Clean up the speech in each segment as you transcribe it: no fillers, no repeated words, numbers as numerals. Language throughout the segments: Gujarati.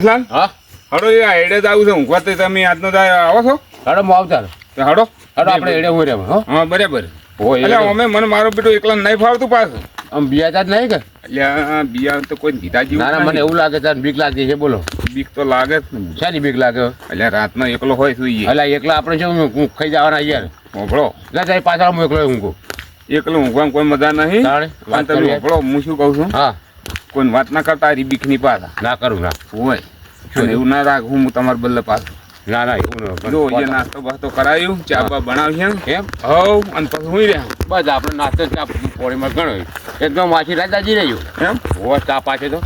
હા હડો એ એડે જ આવું છે ઊંઘવા તો તમે આજનો આવો છો હડો હું આવતા હડો હડો આપણે એડે હું રહ્યા હા બરાબર હોય એટલે અમે મને મારો બેટો એકલા નહીં ફાવતું પાછું આમ બિયાતા જ નહીં કે એટલે બિયા તો કોઈ દીધા ના ના જેવું મને એવું લાગે તાર બીક લાગે છે બોલો બીક તો લાગે જ ને શાની બીક લાગે એટલે રાતનો એકલો હોય સુઈએ એટલે એકલા આપણે શું ખાઈ જવાના યાર હોભળો ના જાય પાછળ હું એકલો ઊંઘું એકલો ઊંઘવામાં કોઈ મજા નહીં તાણે વાત તમે કરીએ. હોભળો હું શું કહું છું હા કોઈ વાત ના કરતા આ બીકની પાછા ના કરું ના હોય અને એવું ના રાખ હું તમારા બદલે પાછું ના ના એવું જો એ ન નાસ્તો બાસ્તો કરાયું ચા બા બનાવ્યું એમ હવ અને પછી હું રહ્યા બસ આપણે નાસ્તો ચા પોળીમાં ગણો એકદમ વાંચી રાજાજી રહ્યું એમ હોવા ચા પાછે તો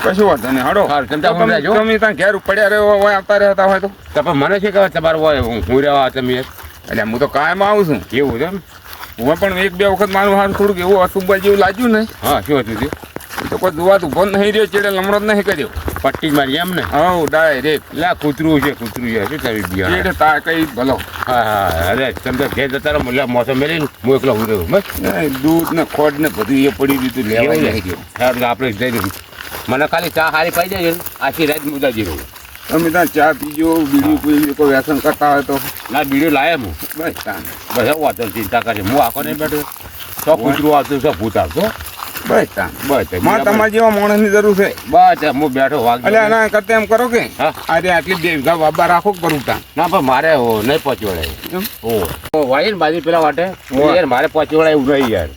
કશું વાંધો નહીં હડો સારું, તમે ત્યાં ઊંઘી રહેજો. તમે ત્યાં ઘેર પડ્યા રહ્યો હોય આવતા રહેતા હોય તો તો પણ મને છે કે તમારું હોય હું રહેવા તમે એટલે હું તો કાયમ આવું છું એવું છે એમ હું પણ એક બે વખત મારું હાથ થોડુંક એવું અશુભ જેવું લાગ્યું ને હા શું હતું તે એ તો કોઈ દુવા ઉભો નહીં રહ્યો ચેડે લમણો જ નહીં કર્યો પટ્ટી જ મારી એમ ને હવ ડાયરેક્ટ લા કૂતરું છે શું તમે બિયાણ ચેડે તા કઈ ભલો હા હા અરે તમે તો ઘેર જતા રહો મુલ્લા મોસમ મેળીને હું એકલો હું રહ્યો બસ દૂધ ને ખોડ ને બધું એ પડી દીધું લેવા નહીં ગયો સારું આપણે જઈ રહ્યું મને ખાલી ચા હારી પાઈ જાય ને આખી રાત મુદાજી રહું તમે ત્યાં ચા પીજો બીડી પી કોઈ વ્યસન કરતા હોય તો ના બીડીઓ લાયા હું બસ તાને બસ એવું વાતો ચિંતા કરી હું આખો નહીં બેઠો સો કૂતરું આવતું સો ભૂત આવતો બસ તાને બસ માં તમારા જેવા માણસની જરૂર છે બસ હું બેઠો વાગ એટલે એના કરતા એમ કરો કે હા આજે આટલી બે વીઘા બાબા રાખો કે કરું ત્યાં ના પણ મારે નહીં પહોંચી વળાય એમ ઓ વાય ને બાજુ પેલા વાટે યાર મારે પહોંચી વળાય એવું નહીં યાર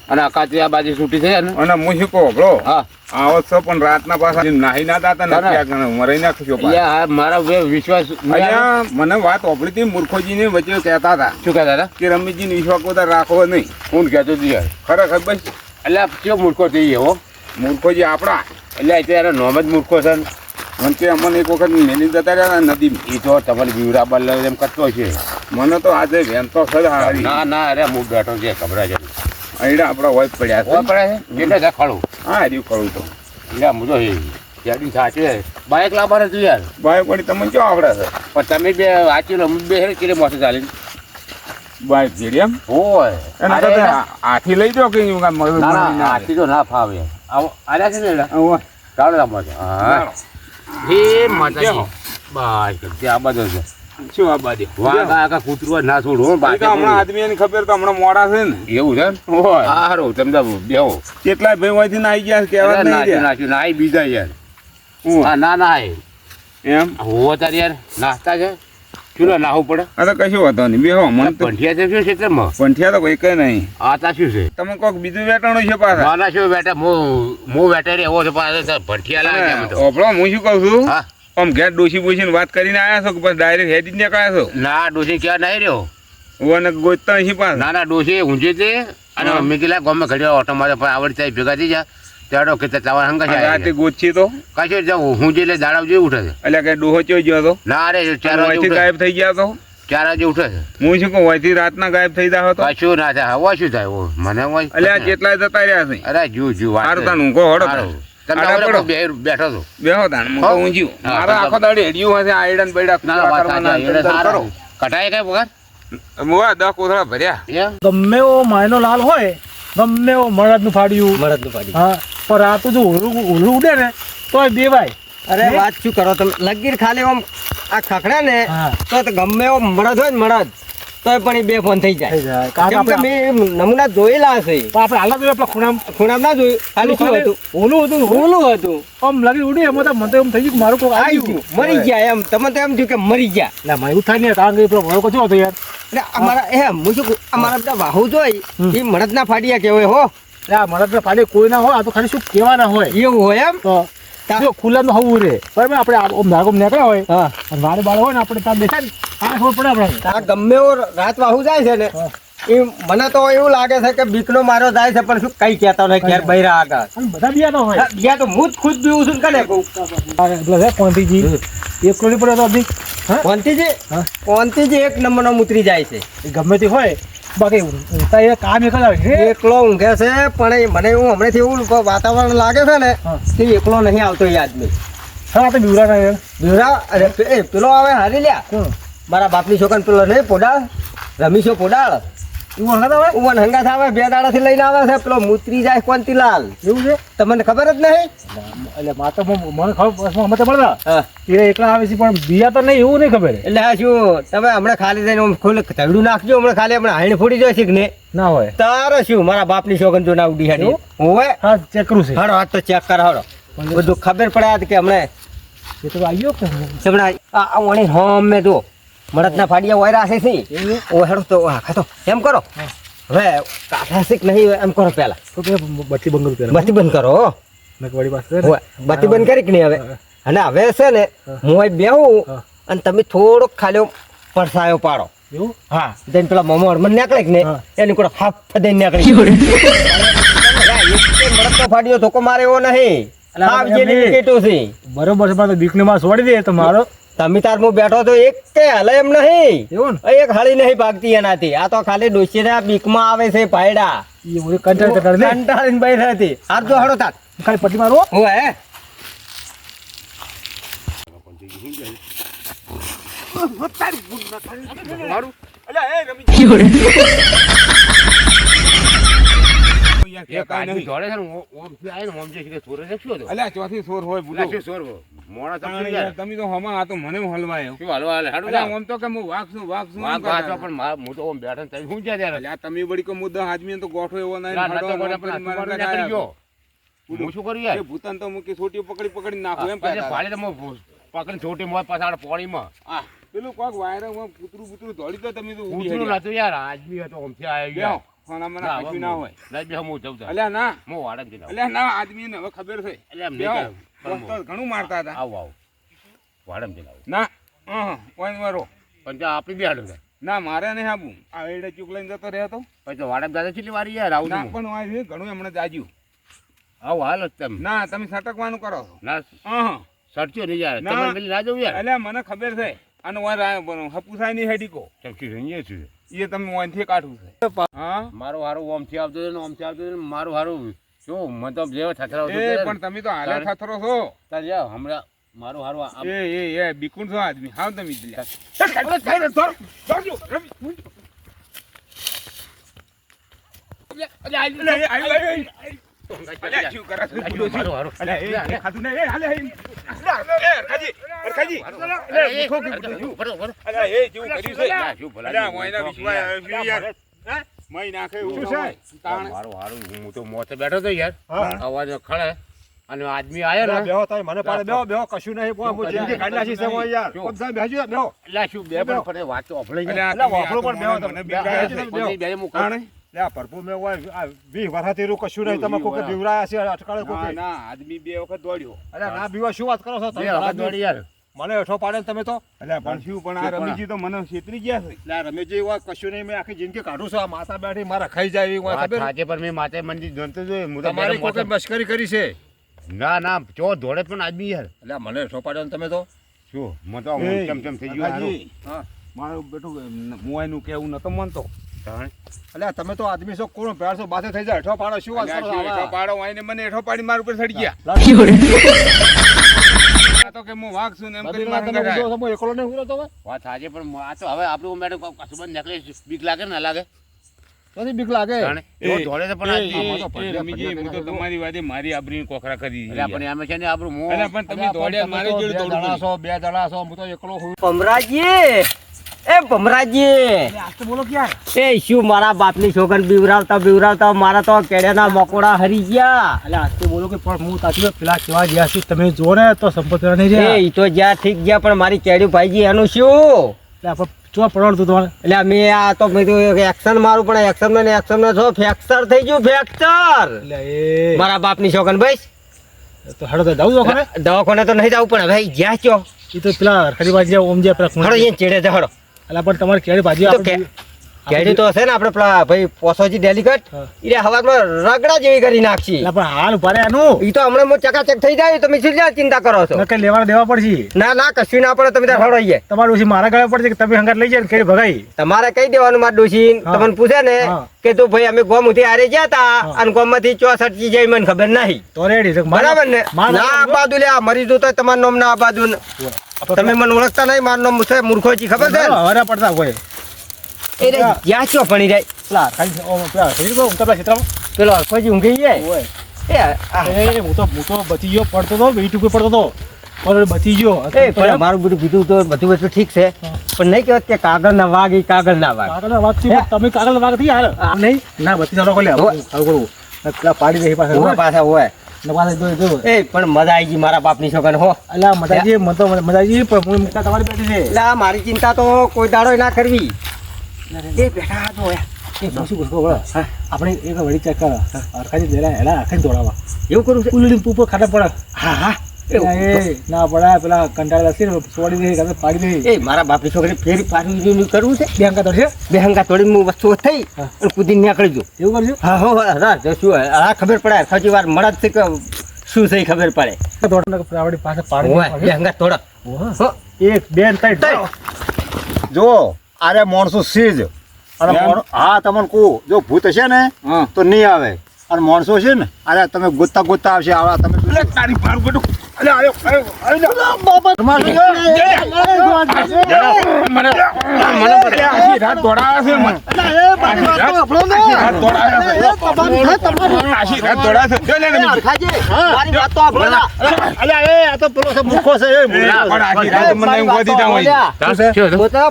અને અકાતી આ બાજુ છૂટી છે ને અને હું શું કહું બરો હા આવો છો પણ રાતના પાછા નાહી ના દાતા ના, ના. નથી આગળ મરાઈ નાખશો પાછા. યાર મારા વિશ્વાસ અહીંયા મને વાત ઓપડી હતી મૂર્ખોજીને વચ્ચે કહેતા હતા શું કહેતા હતા કે રમીજીને વિશ્વાસ બધા રાખવો નહીં હું કહેતો હતું યાર ખરેખર બસ એટલે કેવો મૂર્ખો થઈ ગયો મૂર્ખોજી આપણા એટલે અત્યારે નોમ જ મૂર્ખો છે ને. મને કે અમને એક વખત મેલી જતા રહ્યા ને નદીમાં એ તો તમારી બીવડા બલ્લ એમ કરતો છે મને તો આજે વેમ તો સર હારી ના ના અરે હું બેઠો છે ખબર છે અહીંડા આપણા હોય જ પડ્યા હોય છે પડે છે એટલે ખડું હા હાર્યું કરું તો એટલે હું તો ત્યાંથી સાચે બાઇક લાવવાનું હતું યાર બાય પડી તમને ક્યાં આવડે છે પણ તમે બે વાંચી લો બે હેર કિલે મોસે ચાલીને બાય જેડી એમ હોય એના અરે કરતા હાથી લઈ દો કે ના ના આથી તો ના ફાવે આવો આલ્યા છે ને એડા ચાલો રામ હા એ માતાજી બાય ત્યાં બધો છે શું આ બાજુ વાહ આખા કૂતરું ના છોડું બાકી હમણાં આદમીની ખબર તો હમણાં મોડા છે ને એવું છે ને હોય સારું તમે બેહો કેટલાય ભાઈ વાંચી ના આવી ગયા કહેવા જ નહીં નાખ્યું રહ્યા. નાખ્યું ના બીજા યાર હું? હા ના ના એમ હોવો તાર યાર નાસ્તા છે શું ના નાહવું પડે આ તો કશું વાંધો નહીં બેહો મને તો પંઠિયા છે શું ક્ષેત્રમાં પંઠિયા તો કોઈ કઈ નહીં આ તા શું છે તમે કોઈક બીજું વેટાણું છે પાછા નાના શું બેટા હું વેટર એવો છે પાછો ભઠિયા લાગે એમ તો ઓપડો હું શું કહું છું હા આમ ઘેર ડોસી બોસી વાત કરીને આવ્યા છો કે પછી ડાયરેક્ટ હેડી જ નીકળ્યા છો ના ડોસી ક્યાં નહીં રહ્યો ઓને ગોતતા અહીં પાછા ના ના ડોસી ઊંઝે તે અને હા. મેં કીધા ગમે ઘડી ઓટો મારે પણ આવડી થાય ભેગા થઈ જા ત્યારે કે તમારા હંગા આ રાતે છે ગોતછી તો કશું જાઉં હું જે દાડાવ જેવું ઉઠે છે એટલે કે ડોહો ચોઈ ગયો તો ના અરે 4 વાગે વાંચી ઉઠે ગાયબ થઈ ગયા તો 4 વાગે ઉઠે છે હું શું કહું વાંચી રાતના ગાયબ થઈ જાવ તો કશું ના થાય હવા શું થાય ઓ મને હોય એટલે આ જેટલા જતા રહ્યા છે અરે જુ સારું તાણ ઊંઘો હળો તાણ. આડા બેઠો તો બેહો તાણ હું તો હો. ઊંઘ્યું હા, મારા તો- આખો દાડી હેડ્યું હશે આયડા ને બૈડા ના ના વાત કરવાના સાચી. એટલે ધંધા કરો સારું. કટાય કઈ પગાર મુવા 10 કોથળા ભર્યા એમ ગમે એવો માયનો લાલ હોય ગમે એવો મળદનું ફાડ્યું હા પણ રાતું જો ઓલું ઉડે ને તોય બેવાય અરે વાત શું કરો તમે લગીર ખાલી આમ આ ખખડે ને હા તો ગમે એવો મળદ હોય ને મળદ તોય પણ એ બે ફોન થઈ થઈ જાય જાય કારણ કેમ કે કે મેં નમૂના જોયેલા હશે આપણે હાલત જોઈએ આપણા ખૂણામાં ખૂણામાં ના જોયું ખાલી શું હતું ઓલું હતું ઓલું હતું આમ લાગી ઉડી એમાં તો મને તો એમ થઈ ગયું કે મારું કોઈ આવી ગયું મરી ગયા એમ તમે તો એમ થયું કે મરી ગયા ના મારે એવું થાય નહીં કારણ કે પેલો વળો કચો હતો યાર એટલે અમારા એમ હું શું કહું, અમારા બધા વાહુ જોઈ એ મળદ ના ફાડિયા કહેવાય હો આ મળદ ફાડે કોઈ ના હોય આ તો ખાલી શું કહેવાના હોય એવું હોય એમ તો જો ખુલ્લામાં હવું રે બરાબર આપણે આમ નાગમ નીકળ્યા હોય હા અને વારે બાળ હોય ને આપણે ત્યાં દેખાય ને આ ખબર પડે આપણે આ ગમે એવો રાત વાહુ જાય છે ને હા. એ મને તો એવું લાગે છે કે બીકનો મારો જાય છે પણ શું કઈ કહેતા નહીં ઘેર બૈરા આગળ અને બધા બિયાનો હોય ગયા તો હું જ ખુદ બીવું છું ને કને કહું એટલે હે કોંતીજી એક કોની પડે તો અભી હા કોંતીજી હા કોંતીજી એક નંબરનો ઉતરી જાય છે એ ગમે તે હોય બાકી ઊંઘતા એ કામ એક જ આવે છે એકલો ઊંઘે છે પણ એ મને એવું હમણાંથી એવું વાતાવરણ લાગે છે ને હા. કે એકલો નહીં આવતો એ આદમી હા તો બીવરા ના યાર બીવરા અરે પેલો આવે હારી લ્યા કોણ મારા બાપની છોકરાને પેલો નહીં પોડાળ રમીશો પોડાળ એવું હંગાત આવે ઉવન હંગાથ આવે 2 દાડાથી લઈને આવે છે પેલો મુતરી જાય કોંતીલાલ એવું છે તમને ખબર જ નહીં એટલે માતો મને ખબર અમે તો મળતા હા એ એકલા આવે છે પણ બીજા તો નહીં એવું નહીં ખબર એટલે આ શું તમે હમણાં ખાલી જઈને આમ ખોલે તગડું નાખજો હમણાં ખાલી હમણાં હાઈણ ફોડી જાય છે કે ને ના હોય તારે શું મારા બાપની શોગન જો ના ઉડી હાડી હોય હા ચેક કરું છે હાડો હાથ તો ચેક કર હાડો બધું ખબર પડે આ કે હમણાં એ તો આવ્યો કે હમણાં આ વણી હોમ મે જો મળદના ફાડિયા વાયરા છે સી ઓ હેડો તો આ ખાતો એમ કરો હવે કાઠા શીખ નહીં એમ કરો પહેલા તો કે બત્તી બંધ કરું પેલા બત્તી બંધ કરો હો. મેં વળી પાસે હોય બત્તી બંધ કરી કે નહીં હવે અને હવે છે ને હું અહીં બેહું અને તમે થોડોક ખાલી પડસાયો પાડો એવું હા then પેલા મોમો હરમન નીકળે કે ને હા. એની કોઈ હાફ દઈને નીકળી મળદનો ફાડિયો ધોકો મારે એવો નહીં અલા, હાફ એમ જેની નહીં. વિકેટો છે બરોબર છે પણ બીકને માં છોડી દે તો મારો તમે તાર હું બેઠો તો એક કે હલે એમ નહીં એવું એક હળી નહીં ભાગતી એનાથી આ તો ખાલી ડોશીના બીકમાં આવે છે પાયડા ને એ મને કંટાળ ને કંટાળીને બેઠી હતી હાર જો હળો તાર ખાલી પટ્ટી મારો હું હે એક આદમી જોડે છે ને ઓમથી આવીને ઓમથી સીધે ચોરે છે શું હતો? અલ્યા ચોથી સોર હોય અલા, બોલો શું ચોર હો? મોણા તો તાણે શું યાર, યાર? તમે તો હમણાં આ તો મને હલવાયો શું હાલવા હાલે? હાડું અલ્યા લાવ. આમ તો કે હું વાઘ છું વાઘ છું વાહ, એમ વાહ, કરતા તો પણ હું તો ઓમ બેઠો ને તમે શું જ્યાં ત્યારે? અલ્યા તમે વળી કો મુદ્દા આદમી તો ગોઠો એવો નહીં ના, ના તો હાડો કોઈ આમ પણ કરીને મારા હાથમાં ઘરે નીકળી ગયો. આયા. હું શું કરું યાર? એ ભૂતાન તો મૂકી છોટીઓ પકડી નાખું એમ પછી કહેતા પાડી તો હું પકડીને ચોટી મોય પાછળ પોણીમાં. હતા. પેલું કોક વાયરે કૂતરું બૂતરું દોડી તો તમે તો ઊભી ઉતરું હરી. નતું યાર, આદમી હતો ઓમથી આવ્યો બેહો, યાર. ખાના મને ના, કશું હવે ના હું- હોય નહીં બેહો, હું જઉં તાર. અલ્યા ના હું વાળંદથી લાવું. અલ્યા ના આદમીને હવે ખબર છે એટલે એમ નહીં બેહો, કહેવું. પણ વસ્તુ ઘણું મારતા હતા આવું આવું વાળંદથી લાવું. ના ઓય મારો પણ ત્યાં આપણી બી હાડું થાય. ના મારે નહીં આપવું આ એડે ચૂક લઈને જતો રહ્યો તો પછી તો વાળંદ દાદા કેટલી વારી યાર આવું ના છું. પણ આ છે ઘણું હમણાં જાજ્યું આવું હાલ જ તમે. ના તમે સટકવાનું કરો છો ના હા સડચ્યો નહીં યાર. ના. તમે પેલી ના જવું યાર. અલ્યા મને ખબર છે અને હપુસાય નહીં હેડીકો ચમચી રહીએ છીએ. એ તમે ઓયથી કાઢવું છે હા મારું હારું ઓમથી આવતું હતું ને ઓમથી આવતું હતું ને મારું હારું શું મને તો જેવો થથરાવ એ પણ તમે તો હાલે થથરો છો હમણાં મારું હારું આમ- એ બીકુણ છો આદમી હાવ તમે જ લ્યા. અલ્યા, શું કરે છે? મારું હારું. અલ્યા, એ ખાધું નહીં. એ, હાલે, એ. અલ્યા, હરખાજી. અલ્યા, ભૂખો કે બધું. અલ્યા, એ જેવું કર્યું છે. ના, શું ભલા અલ્યા, જેવું મોયના તો વિશ્વાસ આવ્યો છે યાર. હે? મય નાખે એવું શું ન છે? હોય. તાણ. મારું હારું હું તો મોતે બેઠો તો યાર હા. અવાજ ખળે અને આદમી આવ્યો ને બેહો તાઈ મને પાડે બેહો કશું નહીં હું જિંદગી કાઢી નાખી છે હું યાર શું? કોક સાહેબ બેહજો બેહો એટલે શું બે પણ ફરે વાત તો અફળાઈ ગઈ. અલ્યા, અલ્યા, તમે વાપરો આ તો પણ બેહો મને તમે. બીવડાયા છે. બેહો. પછી બે હું તાણે. લે પ્રભુ મે હોય આ 20 વર્ષથી રૂ કશું નહીં તમે કોકે બીવરાયા છે અટકાળે ના, કોકે ના, આદમી બે વખત દોડ્યો. અલ્યા ના બીવા શું વાત કરો છો બે તમે વખત દોડી યાર. મને હેઠો પાડે ને તમે તો અલ્યા, પણ શું પણ આ રમીજી તો મને છેતરી ગયા છે. લે રમેશજી વાત કશું નહીં મેં આખી જિંદગી કાઢું છું આ માતા બેઠી મારા ખાઈ જાય એવી હોય વાત ખબર સાચે પણ મેં માતે મંદિર જોનતો જોયું. હું તો તમારી બેઠો કોકે મોતે- મશ્કરી કરી છે ના ના ચો દોડે પણ આદમી યાર અલ્યા મને હેઠો પાડ્યો ને તમે તો શું મને તો એ, ચમ થઈ ગયું હારું. હરખાજી, મારું બેટું મોયનું કેવું નતો માનતો. તાણ. અલ્યા તમે તો આદમી છો કોણ પ્યાર છો બાથે થઈ જાય હેઠો પાડો શું વાત અલ્યા, કરો શું છો એઠો આવા? પાડો હોય ને મને એઠો પાડી મારા ઉપર ચડી ગયા. આ તો કે હું વાઘ છું ને એમ કરી બધી મારા તમે ઘરે ઊંધો છો, હું એકલો નહીં ઊંધો તો હવે? વાત સાચે પણ આ તો હવે આપણું મેડમ કશું બંધ નીકળે બીક લાગે ને ના લાગે નથી બીક લાગે તાણે. જો દોડે તો પણ આદમી. આમાં તો એ પડ્યા, રમીજી, હું તો પડ્યા. તમારી વાતે મારી આબરૂની કોખરા કરી દીધી એટલે પણ આમે છે ને આપણું મોં અલ્યા, પણ તમે અલ્યા, દોડ્યા પણ મારી તમે તો જોડે બે દોડવું જણા પડ્યું. છો બે જણા છો હું તો એકલો હું ભમરાજી એ ભમરાજી આજ તો બોલો ક્યાં એ શું મારા બાપની છોકર બીવરાવતા મારા તો કેળાના મકોડા હરી ગયા એટલે આજ તો બોલો કે પણ હું તાથી પેલા કેવા ગયા છું તમે જો ને તો સંપત્તિ નહીં રહ્યા એ ઈ તો જ્યાં ઠીક ગયા પણ મારી કેળ્યું ભાઈજી એનું શું એટલે આપણે ચો પડતું તમારે એટલે મેં આ તો મેં કીધું એક્શન મારું પણ એક્શન માં છો ફ્રેક્ચર થઈ ગયું ફ્રેક્ચર એટલે એ મારા બાપની છોકર ભાઈ તો હેડો તો જાઉં છો ખરે દવાખાને તો નહીં જવું પણ હવે જ્યાં ચો એ તો પેલા હરખડી બાજી ઓમ જે પેલા હડો અહીંયા ચેડે છે હડો એટલે પણ તમારે કેળી ભાજી તો આપણે કેળી તો હશે ને આપણે પેલા ભાઈ પોસોજી ડેલિકેટ હા. એ હવામાં રગડા જેવી કરી નાખશી એટલે પણ હાલ ઉભા રહે આનું ઈ તો હમણાં હું ચકાચક થઈ જાય તમે શું જ્યાં ચિંતા કરો છો નકર લેવા દેવા પડશે ના ના કશું ના પડે તમે ત્યાં હડો તમારું ઓછી મારા ગળે પડશે કે તમે હંગાત લઈ જાય ને કેળી ભગાઈ તમારે કહી દેવાનું માર ડોશી હા. તમને પૂછે ને હા. કે તું ભાઈ અમે ગોમ ઉથી હારે ગયા તા હા. અને ગોમ માંથી 64 જાય મને ખબર નહીં તો રેડી બરાબર ને ના આબાદુ લે મરી જતો તમારું નામ ના આબાદુ ને. તમે મને ઓળખતા નહીં મારું નામ છે મૂર્ખોજી ખબર છે ને? હવારે પડતા હોય એ રે જ્યાં ચો ભણી જાય પેલા ખાલી પેલા હરી ગયો ઊંઘતા પેલા ક્ષેત્રમાં પેલો અલ્ફાજી ઊંઘી જાય ઓય એ આ એ હું તો બચી ગયો પડતો હતો વેઇટ ઉપર પડતો હતો પણ બચી ગયો એ પણ મારું બધું કીધું તો બધું વસ્તુ ઠીક છે પણ નહીં કહેવાય કે કાગળના વાઘ એ કાગળના વાઘ કાગળના વાત થી તમે કાગળ વાગ થી હાલ નહીં ના બચી જાવ લે સારું કરવું પેલા પાડી દે પાસે હોય પાછા હોય નવાલે જો એ પણ મજા આવી ગઈ મારા બાપની છોકરાને હો અલા મજાજી મને તો મજાજી પણ હું મુક્તા તમારી બેઠી છે એટલે આ મારી ચિંતા તો કોઈ દાડો ના કરવી એ બેઠા તો એ શું કરતો બળો આપણે એક વળી ચેક કર અરખાજી દેલા હેલા આખી દોડાવા એવું કરું છે ઉલડી ઉપર ખાટા પડે હા હા એ ના પડા પેલા કંટાળા છે છોડી દે કાલે પાડી દે એ મારા બાપની છોકરી ફેરી પાછું કરવું છે બેંકા તો છે બેહંગા તોડી હું વસ્તુ થઈ અને કૂદી નીકળી જો એવું કરજો હા હો હા શું આ ખબર પડે સાચી વાર મળત છે કે શું થઈ ખબર પડે દોડના પ્રાવડી પાસે હોય પાડી બેહંગા તોડક હો એક બેન ત્રણ જો આરે માણસો સીજ અને હા તમને કહું જો ભૂત હશે ને તો નહીં આવે અને માણસો છે ને અરે તમે ગોતતા આવશે આવા તમે તારી મારું ગોટું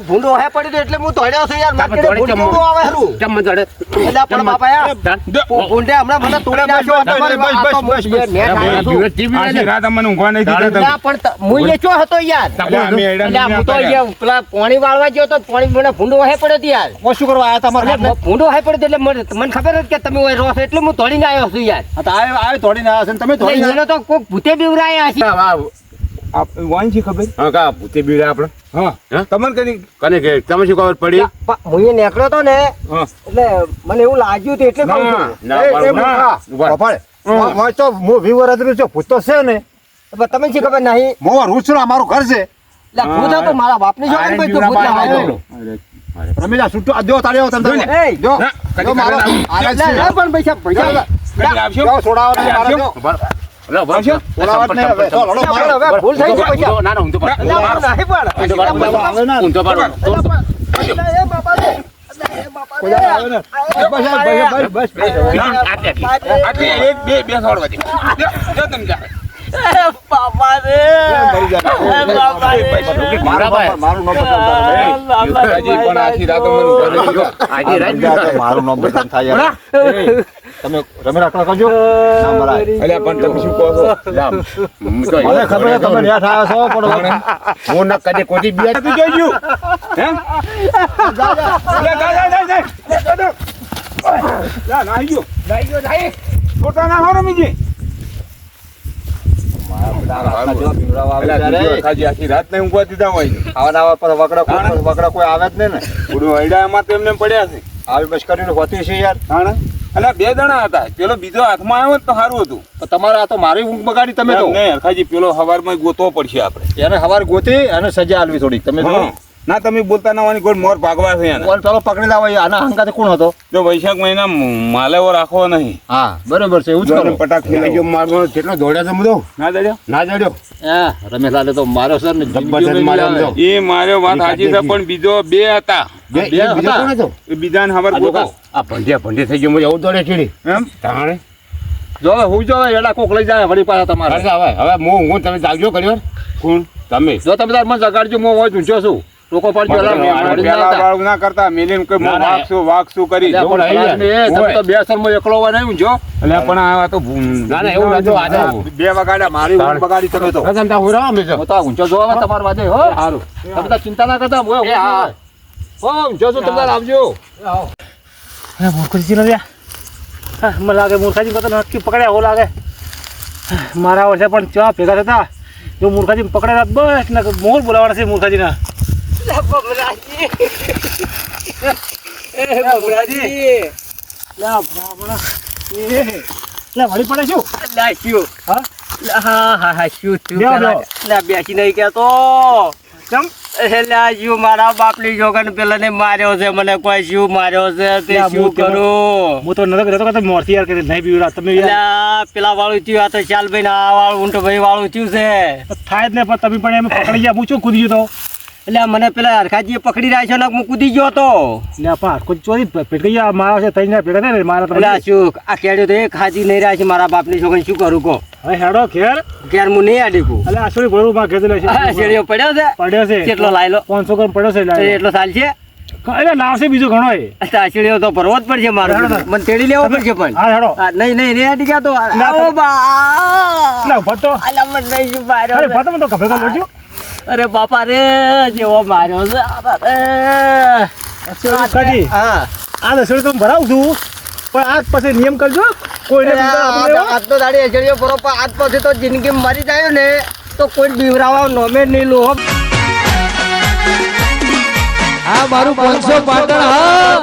ભૂંડો હે પડી એટલે હું દોડ્યો છું યાર ભૂંડે હમણાં મને તોડી નાખ્યો હું એ ચો હતો યાર હું તો પેલા પાણી વાળવા ગયો તો પાણી મને ભૂંડો હે પડ્યો યાર શું કરવા આવ્યા તમારે ભૂંડો હે પડ્યો એટલે મને ખબર જ કે તમે ઓય રહો છો એટલે હું તોડીને આવ્યો છું યાર આવે તોડીને આવ્યા છે તમે તોડીને એનો તો કોઈક ભૂતે બીવરાયા છે વાંચી ખબર હા કા ભૂતે બીડા આપણે હા તમને કને કે તમે શું ખબર પડી હું એ નીકળ્યો તો ને એટલે મને એવું લાગ્યું હતું એટલે કહું છું ભૂત તો છે ને તમે શું ખબર નહીં મોવા રૂચરો અમારું ઘર છે ભૂત હતો મારા બાપની છોકરી ભાઈ તું ભૂત ના હોય રમીલા છૂટો જો તાળીઓ તમે એ જો જો મારો પણ પૈસા જો છોડાવો ને મારો જો છોડાવો ને હવે તો લડો મારો હવે ભૂલ થઈ ગઈ પૈસા ના ના હું તો નહીં પણ એ બાપા મારું નામ બદનામ થાય તમે રમેલા કરજો તમે શું કહો છો મને ખબર યાદ આવ્યો છો પણ હું ન કદે કોઈ બિયા તું જોઈ હે વકડા કોઈ આવે જ નહીં ને પડ્યા છે આવી બસ કરીને હોતી છે યાર એટલે બે જણા હતા પેલો બીજો હાથમાં આવ્યો તો સારું હતું તમારે આ તો મારી ઊંઘ બગાડી તમે તો હરખાજી પેલો હવારમાં ગોતવો પડશે આપણે એને સવાર ગોતી અને સજા આલવી થોડીક તમે તો ના તમે બોલતા ના હોવાની કોઈ મોર ભાગવા છે એને ચાલો પકડી લાવો આના હંગાતે કોણ હતો જો વૈશાખ મહિના માલેવો રાખવો નહીં હા બરોબર છે એવું જ કરો પટાક ફેલાઈ ગયો મારવાનો કેટલો દોડ્યા છે બધો ના દડ્યો ના જડ્યો રમેશલાલે તો માર્યો સર ને એ માર્યો વાત સાચી છે પણ બીજો બે હતા બીજાને ખબર ગોતો આ ભંડે થઈ ગયો એવું દોડે ચીડી એમ તાણે જો હું જો એલા કોક લઈ જાય વળી પાછા તમારે હવે હું તમે જાગજો કર્યો કોણ તમે જો તમે તાર મને જગાડજો હું હોય ઊંચો છું લોકો પર ના કરતા મિલિન કોઈ વાક શું કરી બે સર એકલો હોય નહીં ઊંચો એટલે પણ આ તો એવું બે વગાડ્યા મારી બગાડી તમે તો ઊંચો જો તમારા વાદે હો સારું તમે ચિંતા ના કરતા ઊંચો છો તમે આવજો મૂર્ખજી નથી મને લાગે મૂર્ખાજી કરતા નક્કી પકડ્યા એવું લાગે મારા વર્ષે પણ ચા ભેગા થતા જો મૂર્ખાજી પકડ્યા બસ ને મોર બોલાવાના છે મૂર્ખાજીના વળી પડે શું બેસી નહીં કેતો મારા બાપની છોકરાને પેલા ને માર્યો છે મને કોઈ શું માર્યો છે તે શું કરું હું તો નતો મોરથી યાર કરી નહીં પીવડા તમે પેલા વાળું થયું આ તો ચાલ ભાઈ આ વાળું ઊંટો ભાઈ વાળું થયું છે થાય જ ને પણ તમે પણ એમ પકડી ગયા હું શું કૂદી ગયો તો એટલે મને પેલા હરખાજીએ પકડી રહ્યા છે ને હું કૂદી ગયો હતો. એટલે આ પાર કોઈ ચોરી ભેટકી આ મારા છે તઈને ભેગા થાય ને મારા એટલે આ શું આ કેડ્યો તો એક હાજી નહીં રહ્યા છે મારા બાપની છોકરી શું કરું કહો. હવે હેડો ઘેર ઘેર હું નહીં આડીકું. એટલે આ છોડી ભરવું માં કીધું છે શેરીઓ પડ્યો છે પડ્યો છે કેટલો લાયેલો 500 ગ્રામ પડ્યો છે તો એટલે એટલો સાલ છે. એટલે લાવશે બીજો ઘણો એ આ શેરીઓ તો ભરવો જ પડશે મારો. મને તેડી લેવો પડશે પણ. હા હેડો આ નહીં નહીં નહીં આડી ગયા તો આવો બા. એટલે ભરતો અલા મને નહીં શું માર્યો અરે છે. ભરતો મને તો ખબર કરજો અરે બાપા રે જેવો માર્યો છે કાજી હા આ દસડી તો ભરાવું છું પણ આજ પછી નિયમ કરજો કોઈને બીજા આપી દેવો. આજ તો દાડી એજડીઓ ભરો પણ આજ પછી તો જિંદગી મરી જાય ને તો કોઈ બીવરાવા નોમે નહીં લો. આ મારું 500 પાટણ હા